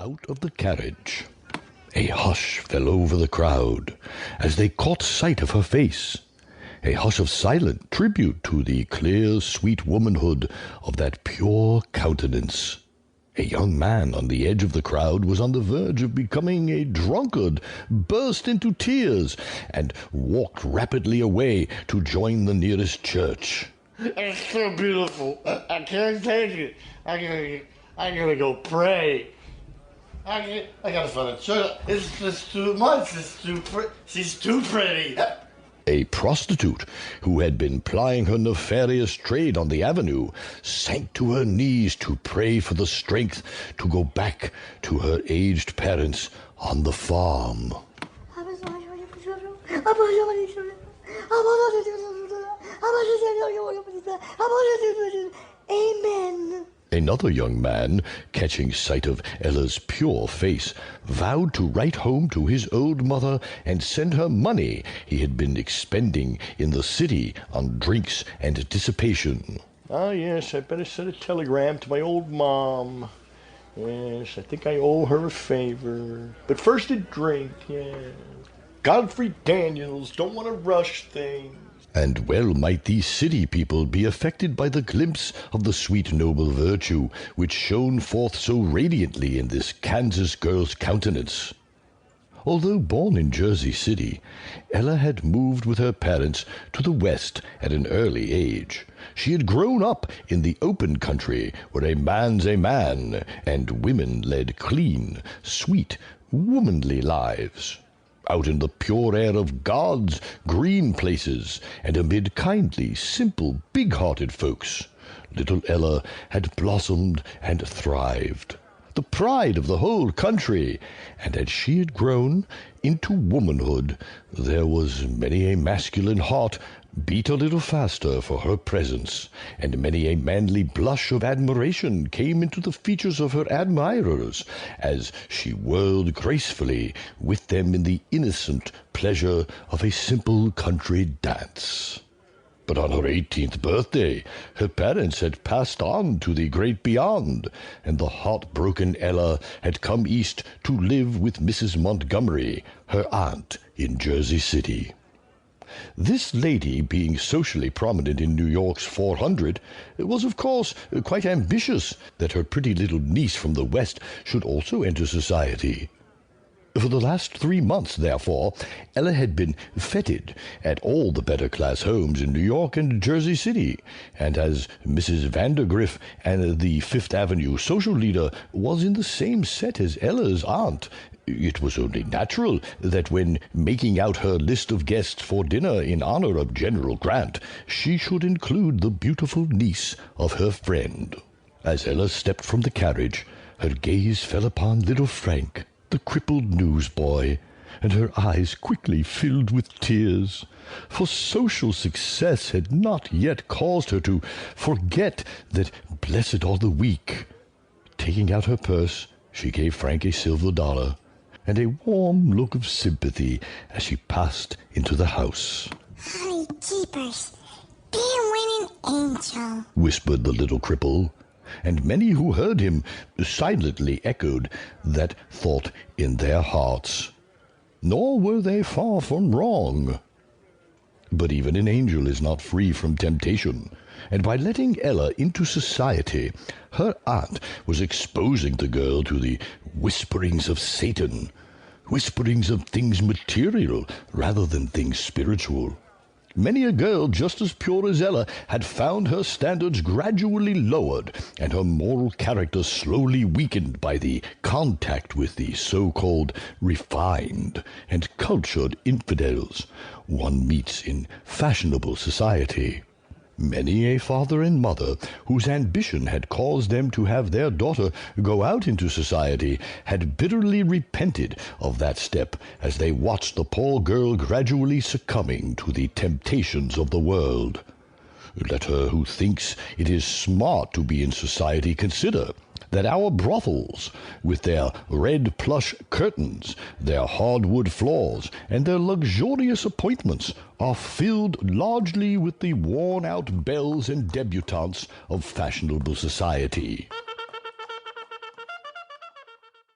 Out of the carriage. A hush fell over the crowd as they caught sight of her face, a hush of silent tribute to the clear, sweet womanhood of that pure countenance. A young man on the edge of the crowd was on the verge of becoming a drunkard, burst into tears, and walked rapidly away to join the nearest church. It's so beautiful. I can't take it. I gotta go pray. I gotta find a church. It's just too much. She's too pretty. A prostitute who had been plying her nefarious trade on the avenue sank to her knees to pray for the strength to go back to her aged parents on the farm. Amen. Another young man, catching sight of Ella's pure face, vowed to write home to his old mother and send her money he had been expending in the city on drinks and dissipation. Ah, yes, I better send a telegram to my old mom. Yes, I think I owe her a favor. But first a drink, yeah. Godfrey Daniels, don't want to rush things. And well might these city people be affected by the glimpse of the sweet noble virtue which shone forth so radiantly in this Kansas girl's countenance. Although born in Jersey City, Ella had moved with her parents to the West at an early age. She had grown up in the open country where a man's a man, and women led clean, sweet, womanly lives. Out in the pure air of God's green places, and amid kindly, simple, big-hearted folks, little Ella had blossomed and thrived, the pride of the whole country, and as she had grown into womanhood, there was many a masculine heart beat a little faster for her presence, and many a manly blush of admiration came into the features of her admirers as she whirled gracefully with them in the innocent pleasure of a simple country dance. But on her 18th birthday, her parents had passed on to the great beyond, and the heartbroken Ella had come east to live with Mrs. Montgomery, her aunt in Jersey City. This lady, being socially prominent in New York's 400, was of course quite ambitious that her pretty little niece from the West should also enter society. For the last 3 months, therefore, Ella had been feted at all the better-class homes in New York and Jersey City, and as Mrs. Vandergriff and the Fifth Avenue social leader was in the same set as Ella's aunt, it was only natural that when making out her list of guests for dinner in honor of General Grant, she should include the beautiful niece of her friend. As Ella stepped from the carriage, her gaze fell upon little Frank, the crippled newsboy, and her eyes quickly filled with tears, for social success had not yet caused her to forget that blessed are the weak. Taking out her purse, she gave Frank a silver dollar, and a warm look of sympathy as she passed into the house. Holly keepers, be a winning angel, whispered the little cripple, and many who heard him silently echoed that thought in their hearts. Nor were they far from wrong. But even an angel is not free from temptation, and by letting Ella into society, her aunt was exposing the girl to the whisperings of Satan, whisperings of things material rather than things spiritual. Many a girl just as pure as Ella had found her standards gradually lowered and her moral character slowly weakened by the contact with the so-called refined and cultured infidels one meets in fashionable society. Many a father and mother whose ambition had caused them to have their daughter go out into society had bitterly repented of that step as they watched the poor girl gradually succumbing to the temptations of the world. Let her who thinks it is smart to be in society consider that our brothels, with their red plush curtains, their hardwood floors, and their luxurious appointments, are filled largely with the worn-out belles and debutantes of fashionable society.